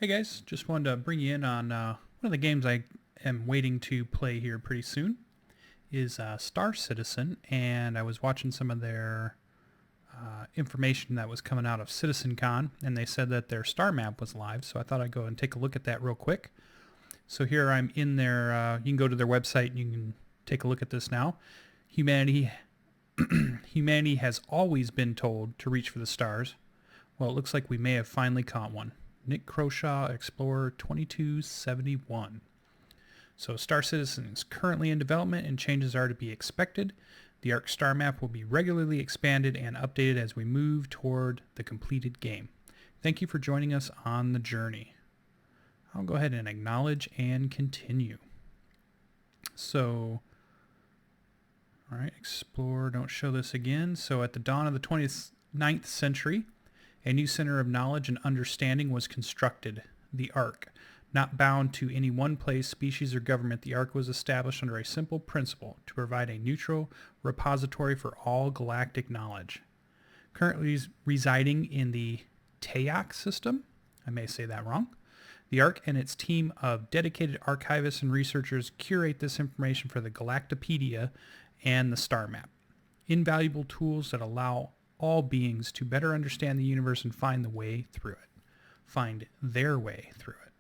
Hey guys, just wanted to bring you in on one of the games I am waiting to play here pretty soon. Is Star Citizen, and I was watching some of their information that was coming out of CitizenCon, and they said that their star map was live, so I thought I'd go and take a look at that real quick. So here I'm in their, you can go to their website and you can take a look at this now. Humanity has always been told to reach for the stars. Well, it looks like we may have finally caught one. Nick Croshaw, Explorer 2271. So Star Citizen is currently in development and changes are to be expected. The ARC star map will be regularly expanded and updated as we move toward the completed game. Thank you for joining us on the journey. I'll go ahead and acknowledge and continue. So, all right, explore, don't show this again. So at the dawn of the 29th century, a new center of knowledge and understanding was constructed, the ARC. Not bound to any one place, species, or government, the ARC was established under a simple principle to provide a neutral repository for all galactic knowledge. Currently residing in the TEOC system, I may say that wrong, the ARC and its team of dedicated archivists and researchers curate this information for the Galactopedia and the Star Map. Invaluable tools that allow all beings to better understand the universe and find the way through it. Find their way through it.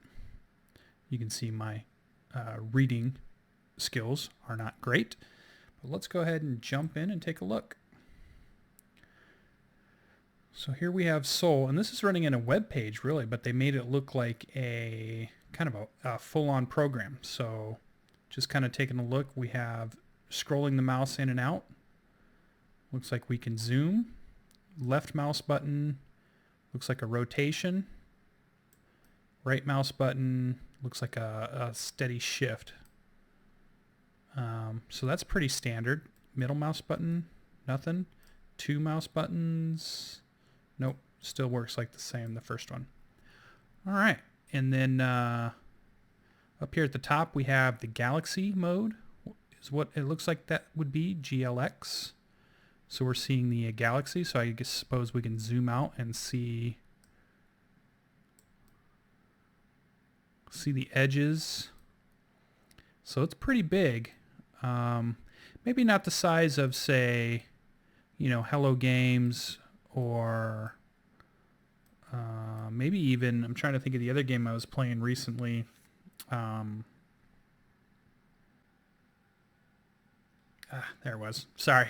You can see my reading skills are not great, but let's go ahead and jump in and take a look. So here we have Sol, and this is running in a web page really, but they made it look like a kind of a full-on program. So just kind of taking a look, we have scrolling the mouse in and out. Looks like we can zoom. Left mouse button looks like a rotation. Right mouse button looks like a steady shift. So that's pretty standard. Middle mouse button, nothing. Two mouse buttons, nope, still works like the same, the first one. All right, and then up here at the top we have the galaxy mode, is what it looks like that would be, GLX. So we're seeing the galaxy, so I guess suppose we can zoom out and see the edges. So it's pretty big. Maybe not the size of, say, Hello Games, or maybe even, I'm trying to think of the other game I was playing recently. There it was. Sorry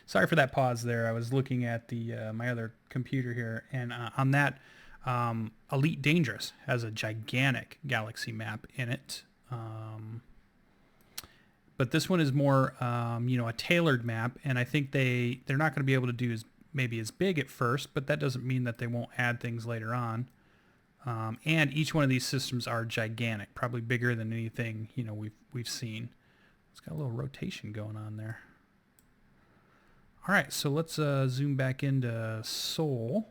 for that pause there. I was looking at the my other computer here, and on that, Elite Dangerous has a gigantic galaxy map in it. But this one is more, a tailored map, and I think they're not going to be able to do maybe as big at first, but that doesn't mean that they won't add things later on. And each one of these systems are gigantic, probably bigger than anything we've seen. It's got a little rotation going on there. All right, so let's zoom back into Sol.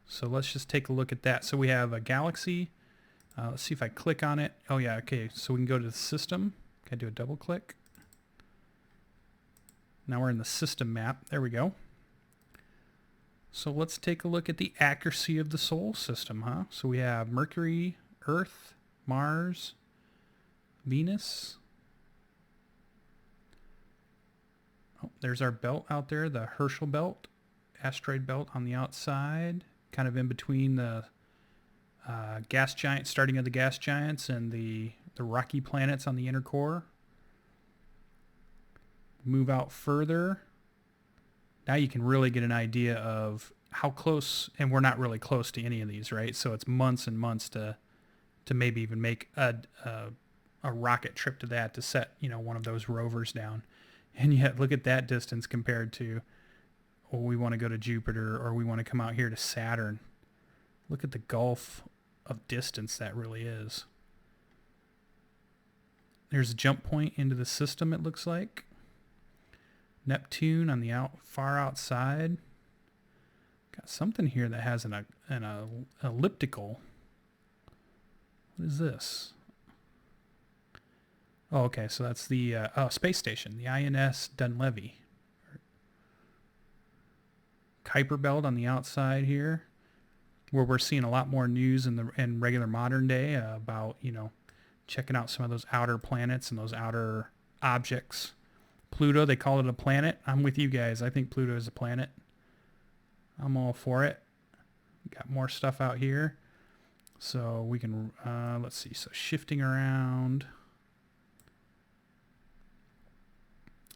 So let's just take a look at that. So we have a galaxy. Let's see if I click on it. Oh yeah, okay. So we can go to the system. Can I do a double click? Now we're in the system map. There we go. So let's take a look at the accuracy of the Sol system, huh? So we have Mercury, Earth, Mars, Venus. Oh, there's our belt out there, the Herschel belt, asteroid belt on the outside, kind of in between the gas giant, starting of the gas giants, and the rocky planets on the inner core. Move out further. Now you can really get an idea of how close, and we're not really close to any of these, right? So it's months and months to maybe even make a rocket trip to that, to set one of those rovers down. And yet look at that distance compared to, we want to go to Jupiter, or we want to come out here to Saturn. Look at the gulf of distance that really is. There's a jump point into the system, it looks like. Neptune on the far outside. Got something here that has an elliptical. What is this? Oh, okay, so that's the space station, the INS Dunleavy. Kuiper belt on the outside here. where we're seeing a lot more news in regular modern day about, you know, checking out some of those outer planets and those outer objects. Pluto, they call it a planet. I'm with you guys. I think Pluto is a planet. I'm all for it. Got more stuff out here. So we can, let's see. So shifting around.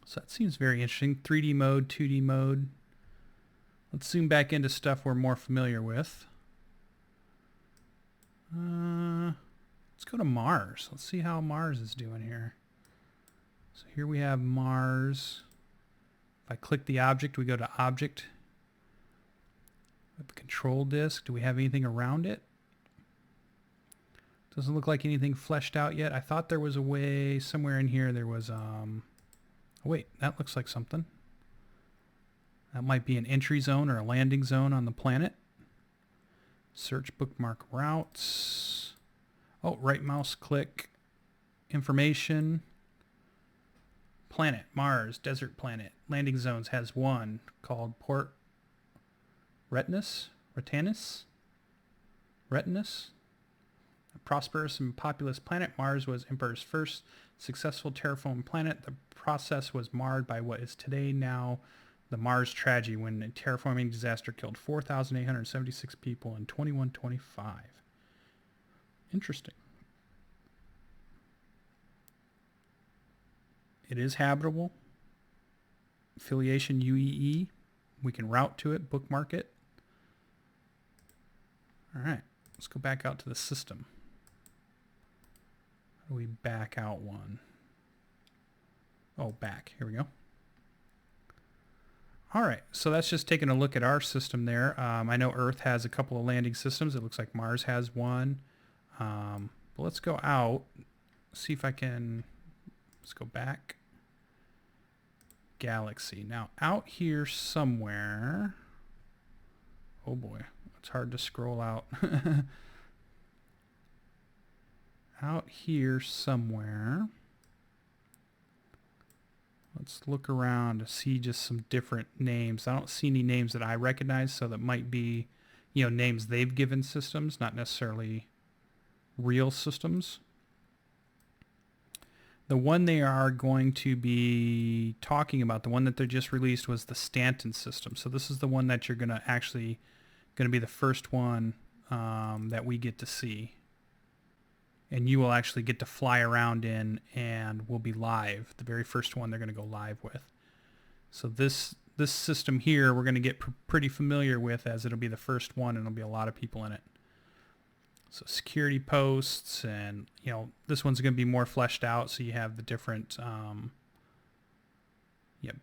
So that seems very interesting. 3D mode, 2D mode. Let's zoom back into stuff we're more familiar with. Let's go to Mars. Let's see how Mars is doing here. So here we have Mars. If I click the object, we go to Object. We have a control disk. Do we have anything around it? Doesn't look like anything fleshed out yet. I thought there was a way somewhere in here there was, oh wait, that looks like something. That might be an entry zone or a landing zone on the planet. Search bookmark routes. Oh, right mouse click. Information. Planet, Mars, desert planet. Landing zones has one called Port Retinus. A prosperous and populous planet, Mars was Emperor's first successful terraformed planet. The process was marred by what is today now the Mars tragedy, when a terraforming disaster killed 4,876 people in 2125. Interesting. It is habitable. Affiliation UEE. We can route to it, bookmark it. All right, let's go back out to the system. How do we back out one? Oh, back. Here we go. All right, so that's just taking a look at our system there. I know Earth has a couple of landing systems. It looks like Mars has one. But let's go out, see if I can, let's go back. Galaxy. Now, out here somewhere, oh boy, it's hard to scroll out. Out here somewhere, let's look around to see just some different names. I don't see any names that I recognize, so that might be, you know, names they've given systems, not necessarily real systems. The one they are going to be talking about, the one that they just released, was the Stanton system. So this is the one that you're going to be the first one that we get to see. And you will actually get to fly around in, and will be live. The very first one they're going to go live with. So this system here we're going to get pretty familiar with, as it'll be the first one and there'll be a lot of people in it. So security posts, and you know, this one's going to be more fleshed out, so you have the different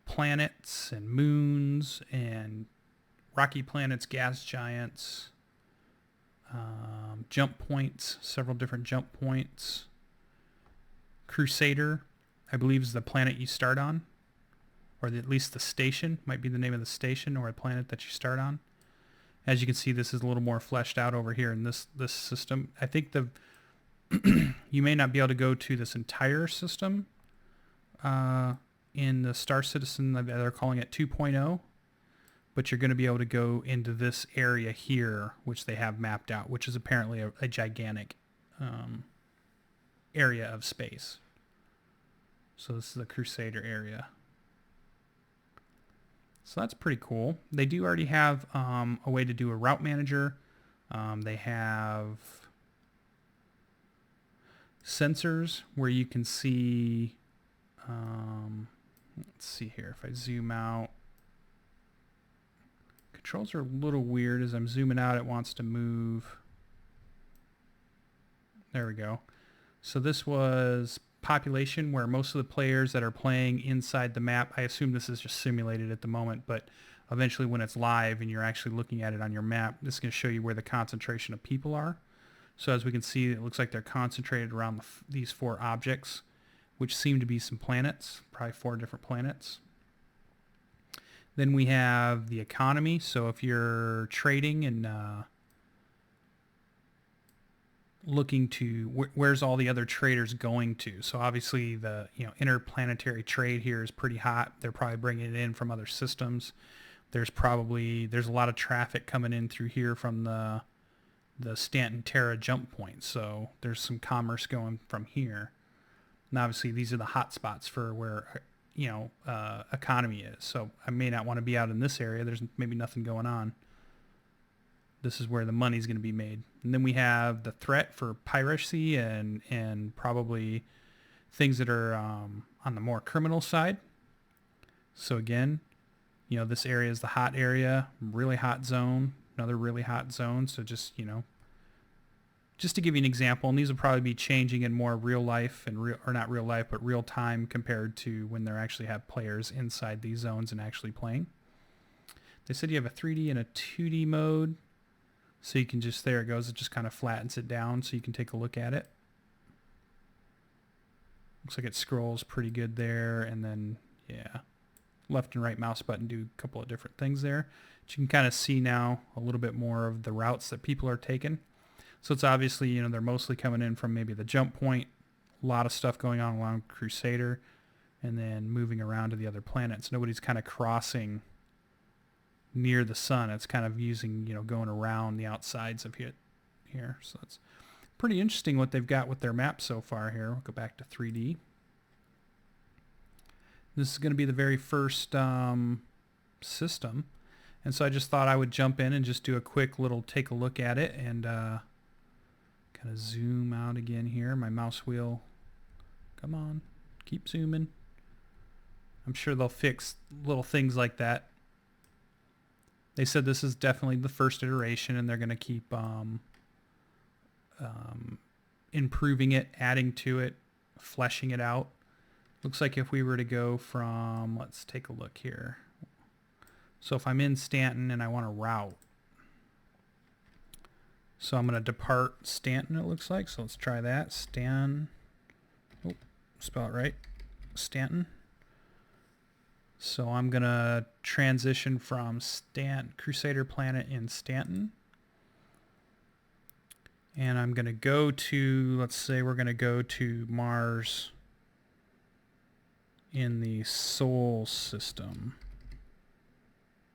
planets and moons and rocky planets, gas giants, jump points, several different jump points. Crusader, I believe, is the planet you start on, or at least the station might be the name of the station or a planet that you start on. As you can see, this is a little more fleshed out over here in this system. I think you may not be able to go to this entire system in the Star Citizen. They're calling it 2.0, but you're going to be able to go into this area here, which they have mapped out, which is apparently a gigantic area of space. So this is the Crusader area. So that's pretty cool. They do already have a way to do a route manager. They have sensors where you can see, let's see here, if I zoom out. Controls are a little weird. As I'm zooming out, it wants to move. There we go. So this was population, where most of the players that are playing inside the map, I assume this is just simulated at the moment, but eventually when it's live and you're actually looking at it on your map, this is going to show you where the concentration of people are. So as we can see, it looks like they're concentrated around these 4 objects, which seem to be some planets, probably 4 different planets. Then we have the economy. So if you're trading and looking to where's all the other traders going to. So obviously the interplanetary trade here is pretty hot. They're probably bringing it in from other systems. There's a lot of traffic coming in through here from the the Stanton Terra jump point. So there's some commerce going from here. And obviously these are the hot spots for where, economy is. So I may not want to be out in this area. There's maybe nothing going on. This is where the money's going to be made. And then we have the threat for piracy and probably things that are on the more criminal side. So again, this area is the hot area, really hot zone, another really hot zone. So just to give you an example, and these will probably be changing in more real life or not real life, but real time compared to when they actually have players inside these zones and actually playing. They said you have a 3D and a 2D mode. So you can just, there it goes, it just kind of flattens it down so you can take a look at it. Looks like it scrolls pretty good there, and then, yeah, left and right mouse button do a couple of different things there. But you can kind of see now a little bit more of the routes that people are taking. So it's obviously, they're mostly coming in from maybe the jump point, a lot of stuff going on along Crusader, and then moving around to the other planets. Nobody's kind of crossing near the sun. It's kind of using, going around the outsides of it here. So it's pretty interesting what they've got with their map so far here. We'll go back to 3D. This is going to be the very first system. And so I just thought I would jump in and just do a quick little take a look at it and kind of zoom out again here. My mouse wheel, come on, keep zooming. I'm sure they'll fix little things like that. They said this is definitely the first iteration, and they're going to keep improving it, adding to it, fleshing it out. Looks like if we were to go from, let's take a look here. So if I'm in Stanton and I want to route, so I'm going to depart Stanton, it looks like. So let's try that. Spell it right. Stanton. So I'm going to transition from Crusader Planet in Stanton. And I'm going to go to, let's say we're going to go to Mars in the Sol system.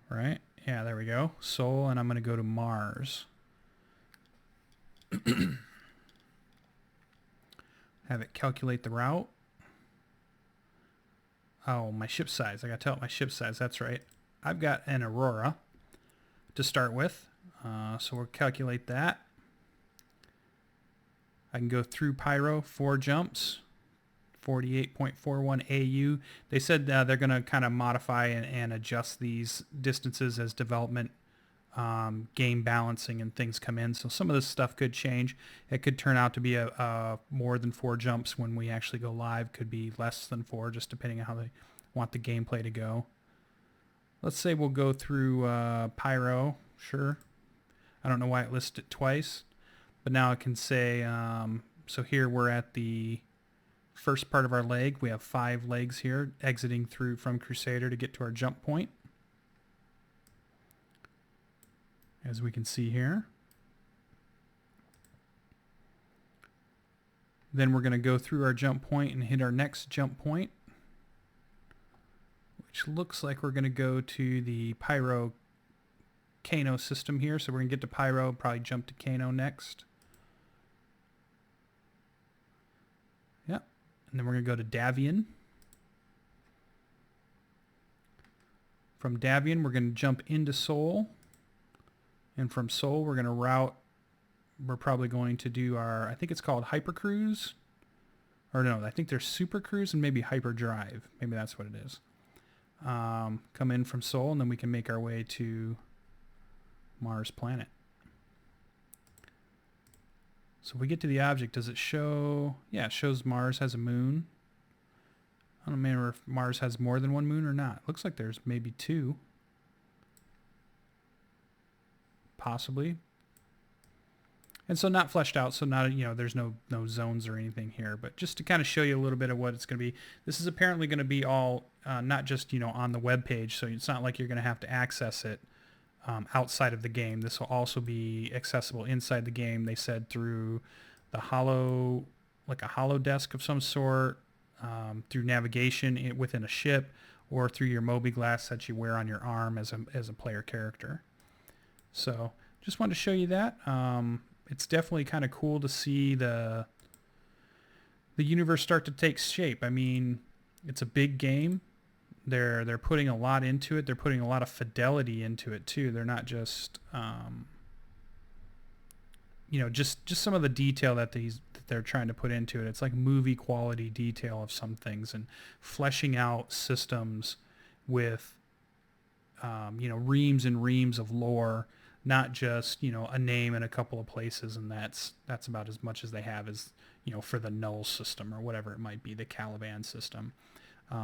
Right? Yeah, there we go. Sol, and I'm going to go to Mars. Have it calculate the route. Oh, my ship size. I got to tell it my ship size. That's right. I've got an Aurora to start with. So we'll calculate that. I can go through Pyro, 4 jumps, 48.41 AU. They said they're going to kind of modify and adjust these distances as development, game balancing and things come in. So some of this stuff could change. It could turn out to be a more than 4 jumps when we actually go live. Could be less than 4, just depending on how they want the gameplay to go. Let's say we'll go through Pyro. Sure. I don't know why it listed it twice, but now it can say, so here we're at the first part of our leg. We have 5 legs here exiting through from Crusader to get to our jump point. As we can see here. Then we're going to go through our jump point and hit our next jump point, which looks like we're going to go to the Pyro Kano system here. So we're going to get to Pyro, probably jump to Kano next. Yep. And then we're going to go to Davian. From Davian, we're going to jump into Sol. And from Sol, we're going to route. We're probably going to do our, I think it's called Hypercruise. Or no, I think there's Super Cruise and maybe Hyperdrive. Maybe that's what it is. Come in from Sol, and then we can make our way to Mars planet. So if we get to the object, does it show? Yeah, it shows Mars has a moon. I don't remember if Mars has more than 1 moon or not. Looks like there's maybe 2. Possibly. And so not fleshed out, so not, there's no zones or anything here, but just to kind of show you a little bit of what it's going to be. This is apparently going to be all, not just, on the web page, so it's not like you're going to have to access it outside of the game. This will also be accessible inside the game, they said, through the like a holo desk of some sort, through navigation within a ship, or through your Moby glass that you wear on your arm as a player character. So just wanted to show you that. it's definitely kind of cool to see the universe start to take shape. I mean, it's a big game. They're putting a lot into it. They're putting a lot of fidelity into it too. They're not just just some of the detail that they're trying to put into it. It's like movie quality detail of some things, and fleshing out systems with reams and reams of lore, not just a name in a couple of places, and that's about as much as they have as for the null system or whatever it might be, the Caliban system.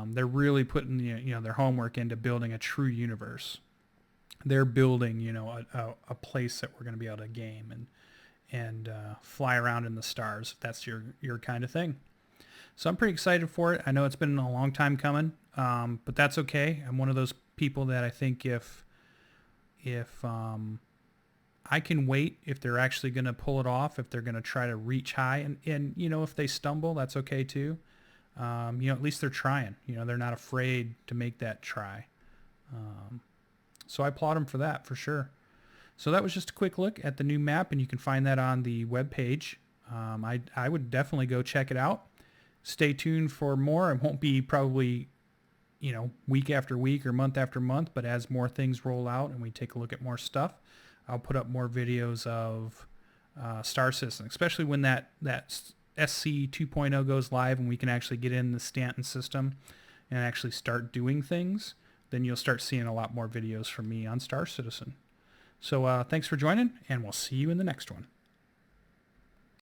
They're really putting their homework into building a true universe. They're building a place that we're going to be able to game and fly around in the stars, if that's your kind of thing. So I'm pretty excited for it. I know it's been a long time coming, but that's okay. I'm one of those people that I think if I can wait, if they're actually going to pull it off, if they're going to try to reach high, and if they stumble, that's okay too. At least they're trying. They're not afraid to make that try. So I applaud them for that, for sure. So that was just a quick look at the new map, and you can find that on the webpage. I would definitely go check it out. Stay tuned for more. It won't be probably, week after week or month after month, but as more things roll out and we take a look at more stuff, I'll put up more videos of Star Citizen, especially when that SC 2.0 goes live and we can actually get in the Stanton system and actually start doing things. Then you'll start seeing a lot more videos from me on Star Citizen. So thanks for joining, and we'll see you in the next one.